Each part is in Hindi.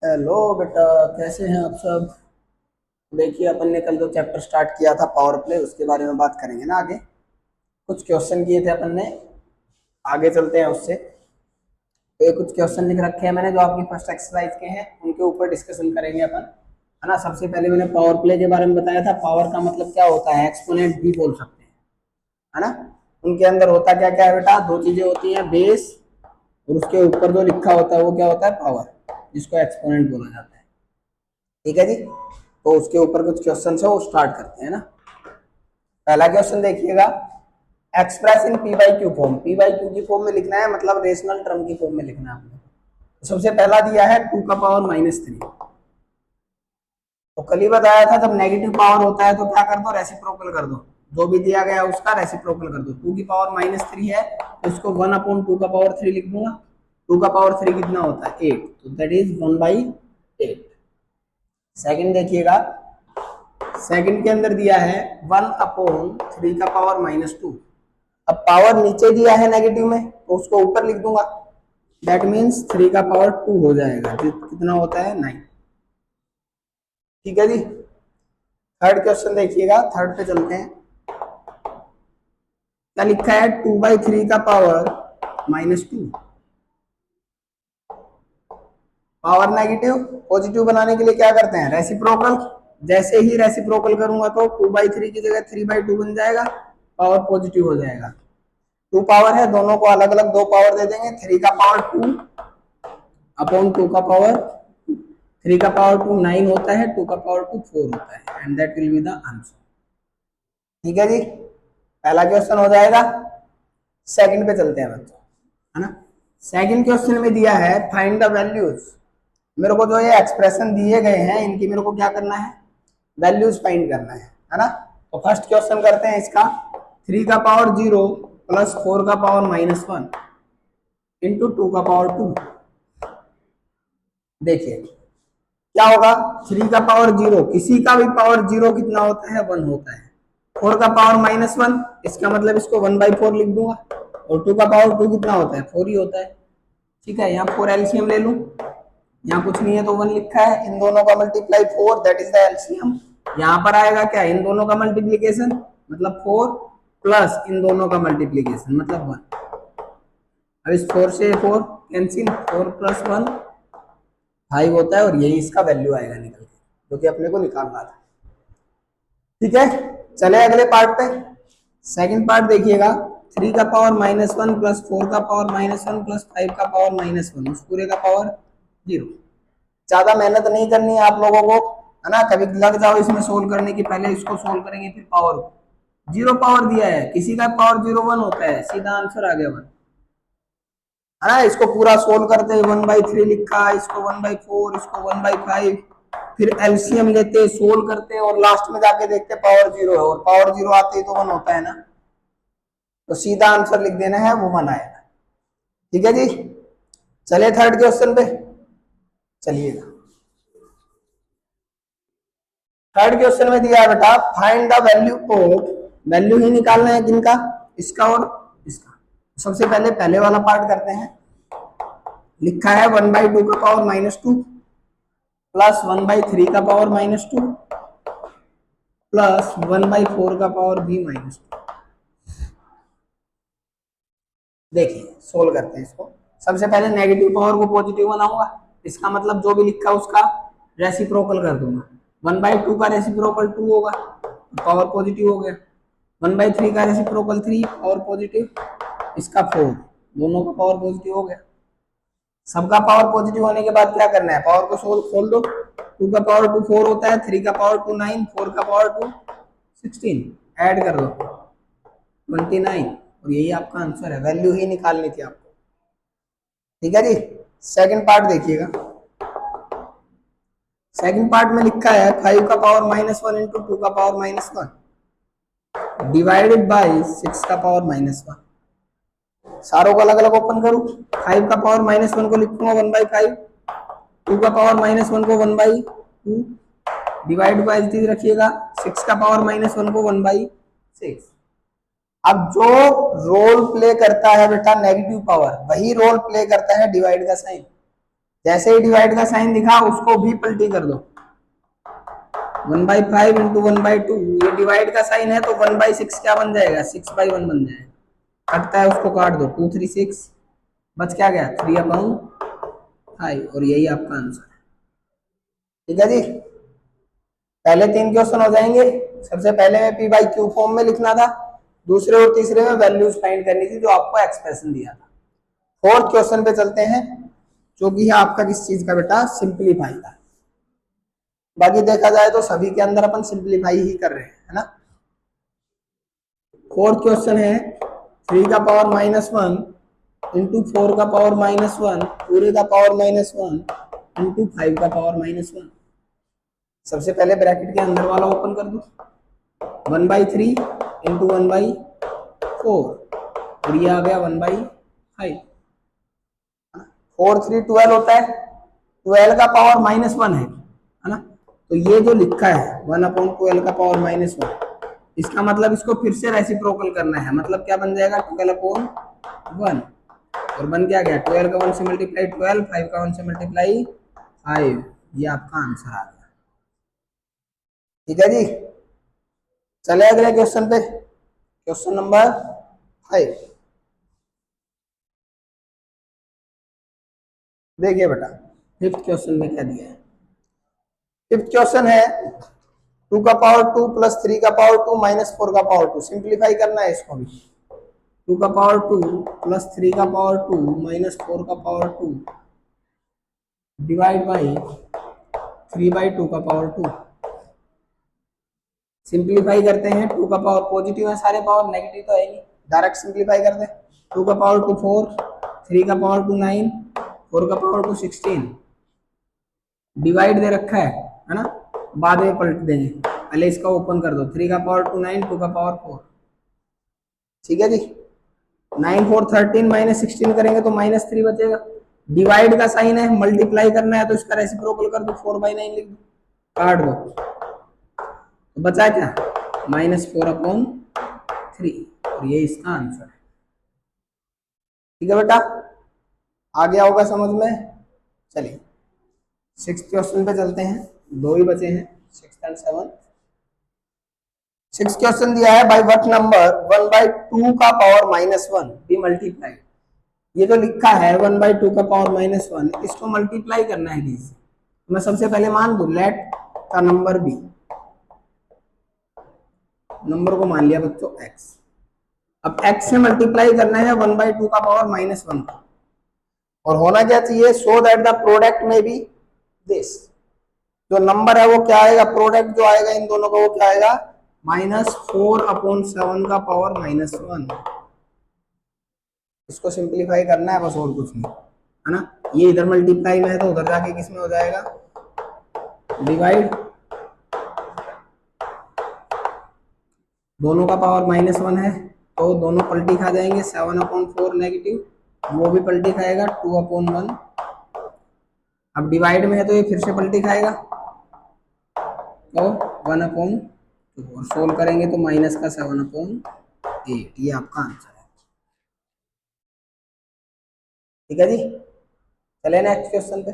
हेलो बेटा, कैसे हैं आप सब। देखिए, अपन ने कल जो चैप्टर स्टार्ट किया था पावर प्ले, उसके बारे में बात करेंगे ना आगे। कुछ क्वेश्चन किए थे अपन ने, आगे चलते हैं उससे। तो ये कुछ क्वेश्चन लिख रखे हैं मैंने जो आपकी फर्स्ट एक्सरसाइज के हैं, उनके ऊपर डिस्कशन करेंगे अपन, है ना। सबसे पहले मैंने पावर प्ले के बारे में बताया था। पावर का मतलब क्या होता है, एक्सपोनेंट भी बोल सकते हैं, है ना। उनके अंदर होता क्या क्या है बेटा, दो चीजें होती हैं, बेस और उसके ऊपर जो लिखा होता है वो क्या होता है, पावर, जिसको एक्सपोनेंट बोला जाता है। ठीक है जी। तो उसके ऊपर कुछ क्वेश्चन है, वो स्टार्ट करते हैं ना। पहला क्वेश्चन देखिएगा, express in P by Q form. P by Q की फॉर्म में लिखना है, मतलब रेशनल टर्म की फॉर्म में लिखना है आपने। तो सबसे पहला दिया है 2 का पावर -3। तो कल ही बताया था, जब नेगेटिव पावर होता है तो क्या कर दो, रेसिप्रोकल कर दो। जो भी दिया गया उसका रेसिप्रोकल कर दो। 2 की पावर -3 है तो इसको 1/2 का पावर 3 लिख दूंगा। 2 का पावर 3 कितना होता है, 8, तो दैट इज 1/8। सेकंड देखिएगा, सेकंड के अंदर दिया है 1/3 का पावर -2। अब पावर नीचे दिया है नेगेटिव में, तो उसको ऊपर लिख दूंगा। दैट मीन्स 3 का पावर 2 हो जाएगा, जो कितना होता है 9। ठीक है जी। थर्ड क्वेश्चन देखिएगा, थर्ड पे चलते हैं। क्या लिखा है, 2/3 का पावर -2। पावर नेगेटिव पॉजिटिव बनाने के लिए क्या करते हैं, रेसिप्रोकल। जैसे ही रेसिप्रोकल करूंगा तो 2/3 की जगह 3/2 बन जाएगा, पावर पॉजिटिव हो जाएगा। 2 पावर है, दोनों को अलग अलग 2 पावर दे देंगे। 3 का पावर 2 9 होता है, 2 का पावर 2 4 होता है, and that will be the answer. ठीक है जी, पहला क्वेश्चन हो जाएगा। सेकंड पे चलते हैं बच्चों, है ना। सेकंड क्वेश्चन में दिया है फाइंड द वैल्यूज। मेरे को जो ये एक्सप्रेशन दिए गए हैं, इनकी मेरे को क्या करना है, वैल्यूज फाइंड करना है ना। तो फर्स्ट क्वेश्चन करते हैं इसका। 3 का पावर 0 प्लस 4 का पावर -1 इंटू 2 का पावर 2। देखिए क्या होगा, 3 का पावर 0, किसी का भी पावर 0 कितना होता है, 1 होता है। 4 का पावर -1, इसका मतलब इसको 1/4 लिख दूंगा। और 2 का पावर 2 कितना होता है, 4 ही होता है। ठीक है, यहाँ 4 एलसीएम ले लूं। यहाँ कुछ नहीं है तो 1 लिखा है, इन दोनों का multiply 4, that is the LCM. यहाँ पर आएगा क्या, इन दोनों का मल्टीप्लीकेशन मतलब 4 प्लस इन दोनों का मल्टीप्लीकेशन मतलब 1। अब इस 4 से 4 कैंसिल, 4 प्लस 1 5 होता है, और यही इसका वैल्यू आएगा निकल के, जो कि अपने को निकालना था। ठीक है, चले अगले पार्ट पे। सेकंड पार्ट देखिएगा, 3 का पावर -1 प्लस 4 का पावर -1 प्लस 5 का पावर -1, उस पूरे का पावर 0। ज्यादा मेहनत नहीं करनी है आप लोगों को, है ना। कभी लग जाओ इसमें सोल्व करने की, पहले इसको सोल्व करेंगे फिर पावर। 0 पावर दिया है, किसी का पावर 0 1 होता है, सीधा आंसर आ गया 1, है ना। इसको पूरा सोल्व करते हैं, 1/3 लिखा, इसको 1/4, इसको 1/5, फिर एलसीएम लेते, सोल्व करते, और लास्ट में जाके देखते पावर 0 है, और पावर 0 आते ही तो 1 होता है ना। तो सीधा आंसर लिख देना है, वो 1 आएगा। ठीक है जी, चले थर्ड क्वेश्चन पे चलिएगा। थर्ड क्वेश्चन में दिया है बेटा, find the value of, value ही निकालना है किनका, इसका और इसका। सबसे पहले पहले वाला पार्ट करते हैं। लिखा है 1/2 का पावर -2 प्लस 1/3 का पावर -2 प्लस 1/4 का पावर भी -2। देखिए सोल्व करते हैं इसको। सबसे पहले नेगेटिव पावर को पॉजिटिव बनाऊंगा, इसका मतलब जो भी लिखा उसका रेसिप्रोकल कर दूंगा। 1/2 का रेसिप्रोकल 2 होगा, पावर पॉजिटिव हो गया। 1/3 का रेसिप्रोकल 3, पावर पॉजिटिव, इसका 4, दोनों का पावर पॉजिटिव हो गया। सबका पावर पॉजिटिव होने के बाद क्या करना है, पावर को सोल्व खोल दो। 2 का पावर 2 4 होता है, 3 का पावर 2 9, 4 का पावर 2 16, ऐड कर दो 29, और यही आपका आंसर है। वैल्यू ही निकालनी थी आपको। ठीक है जी, सेकंड पार्ट देखिएगा। सेकंड पार्ट में लिखा है 5 का पावर -1 इंटू 2 का पावर -1 डिवाइडेड बाई 6 का पावर-1। सारों को अलग अलग ओपन करूं। 5 का पावर-1 को लिखूंगा 1/5, 2 का पावर-1 को 1/2, डिवाइड बाई चीज रखिएगा, 6 का पावर-1 को 1/6। अब जो रोल प्ले करता है बेटा नेगेटिव पावर, वही रोल प्ले करता है डिवाइड का साइन। जैसे ही डिवाइड का साइन दिखा उसको भी पलटी कर दो। 1/5 इंटू 1/2, ये डिवाइड का साइन है तो 1/6 क्या बन जाएगा, 6/1 बन जाएगा। कटता है उसको काट दो, 2 3 6, बच क्या गया 3/5, और यही आपका आंसर है। ठीक है जी, पहले 3 क्वेश्चन हो जाएंगे। सबसे पहले में पी बाई क्यू फॉर्म में लिखना था, दूसरे और तीसरे में वैल्यूज फाइंड करनी थी जो आपको एक्सप्रेशन दिया था। फोर्थ क्वेश्चन पे चलते हैं, जो कि है आपका किस चीज का बेटा, सिंप्लीफाई का। बाकी देखा जाए तो सभी के अंदर अपन सिंप्लीफाई ही कर रहे हैं, है ना। फोर्थ क्वेश्चन है 3 का पावर -1 इंटू 4 का पावर -1 पूरे का पावर -1 इंटू 5 का पावर -1। सबसे पहले ब्रैकेट के अंदर वाला ओपन कर दो, 1/3 इंटू 1/4, और ये आ गया 1/5। 4 3 12 होता है, 12 का पावर -1 है ना। तो ये जो लिखा है 1/12 का पावर -1, इसका मतलब इसको फिर से रेसिप्रोकल करना है। मतलब क्या बन जाएगा, 12/1, और बन क्या गया 12 का 1 से मल्टीप्लाई 12, 5 का 1 से मल्टीप्लाई 5। ये आपका आंसर आ गया। ठीक है जी, चले अगले क्वेश्चन पे, क्वेश्चन नंबर 5। देखिए बेटा, फिफ्थ क्वेश्चन में क्या दिया है। फिफ्थ क्वेश्चन है 2 का पावर 2 प्लस 3 का पावर 2 माइनस 4 का पावर 2। सिंप्लीफाई करना है इसको भी। 2 का पावर 2 प्लस 3 का पावर 2 माइनस 4 का पावर 2 डिवाइड बाई 3/2 का पावर 2। सिंप्लीफाई करते हैं, 2 का पावर पॉजिटिव है, सारे पावर नेगेटिव तो है नहीं, डायरेक्ट सिंप्लीफाई कर दे। 2 का पावर 2 4, 3 का पावर 2 9, 4 का पावर 2 16। डिवाइड दे रखा है ना, बाद में पलट देंगे, पहले इसका ओपन कर दो। 3 का पावर 2 9, 2 का पावर 4। ठीक है जी, 9 4 13 माइनस 16 करेंगे तो -3 बचेगा। डिवाइड का साइन है, मल्टीप्लाई करना है तो इसका रेसिप्रोकल कर दो, 4/9 लिख दो, काट दो, तो बचा क्या -4/3, और ये इसका आंसर है। ठीक है बेटा, आ गया होगा समझ में। चलिए सिक्स्थ क्वेश्चन पे चलते हैं, 2 ही बचे हैं, 6th and 7th। Sixth question दिया है, बाई व्हाट नंबर 1/2 का पावर -1 बी मल्टीप्लाई। ये जो लिखा है 1/2 का पावर -1, इसको मल्टीप्लाई करना है किसी। मैं सबसे पहले मान लू लेट का नंबर बी, नंबर को मान लिया बच्चों x। अब x से मल्टीप्लाई करना है 1/2 का पावर -1 का, और होना क्या चाहिए, सो दैट द प्रोडक्ट में बी दिस। जो नंबर है वो क्या आएगा, प्रोडक्ट जो आएगा इन दोनों का वो क्या आएगा, -4/7 का पावर -1। इसको सिंप्लीफाई करना है बस, और कुछ नहीं, है ना। ये इधर मल्टीप्लाई में है तो उधर जाके किस में हो जाएगा, डिवाइड। दोनों का पावर -1 है तो दोनों पलटी खा जाएंगे, 7/4 नेगेटिव, वो भी पलटी खाएगा, 2/1। अब डिवाइड में है तो ये फिर से पलटी खाएगा, तो 1/2, और सोल्व करेंगे तो माइनस का 7/8। ये आपका आंसर है। ठीक है जी, चले नेक्स्ट क्वेश्चन पे।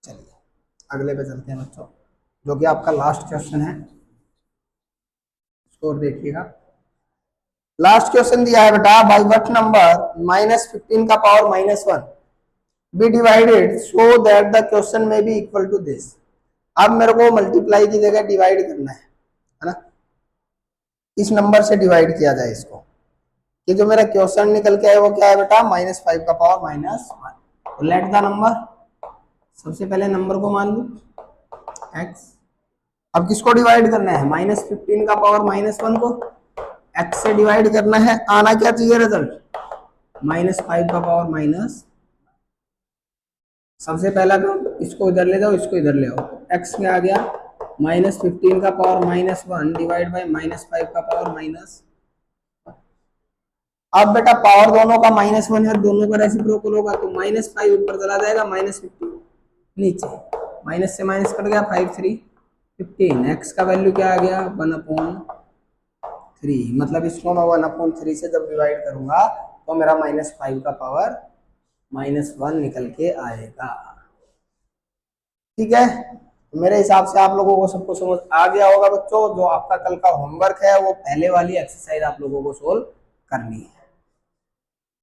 चलिए अगले पे चलते हैं बच्चों, जो कि आपका लास्ट क्वेश्चन है। स्कोर देखिएगा, लास्ट क्वेश्चन दिया है बेटा, बाई व्हाट नंबर -15 का power -1 B divided so that the question में बी इक्वल टू दिस। अब मेरे को मल्टीप्लाई की जगह डिवाइड करना है ना। इस नंबर से डिवाइड किया जाए इसको, कि जो मेरा क्वेश्चन निकल के आए वो क्या है बेटा, -5 का पावर -1। लेट द नंबर, सबसे पहले नंबर को मान लू x। अब किसको डिवाइड करना है, -15 का पावर -1 को x से डिवाइड करना है। आना क्या चाहिए रिजल्ट, -5 का पावर माइनस। सबसे पहला काम, इसको इधर ले जाओ, इसको इधर ले आओ, x में आ गया -15 का पावर -1 डिवाइड बाई -5 का पावर माइनस। अब बेटा पावर दोनों का -1 है, दोनों का रेसिप्रोकल होगा तो -5 ऊपर चला जाएगा, -15 नीचे, माइनस से माइनस कट गया, 5 3 15। x का वैल्यू क्या आ गया 1/3। मतलब इसको मैं 1/3 से जब डिवाइड करूंगा तो मेरा -5 का पावर -1 निकल के आएगा। ठीक है, मेरे हिसाब से आप लोगों को सबको समझ आ गया होगा बच्चों। जो आपका कल का होमवर्क है वो पहले वाली एक्सरसाइज आप लोगों को सोल्व करनी है।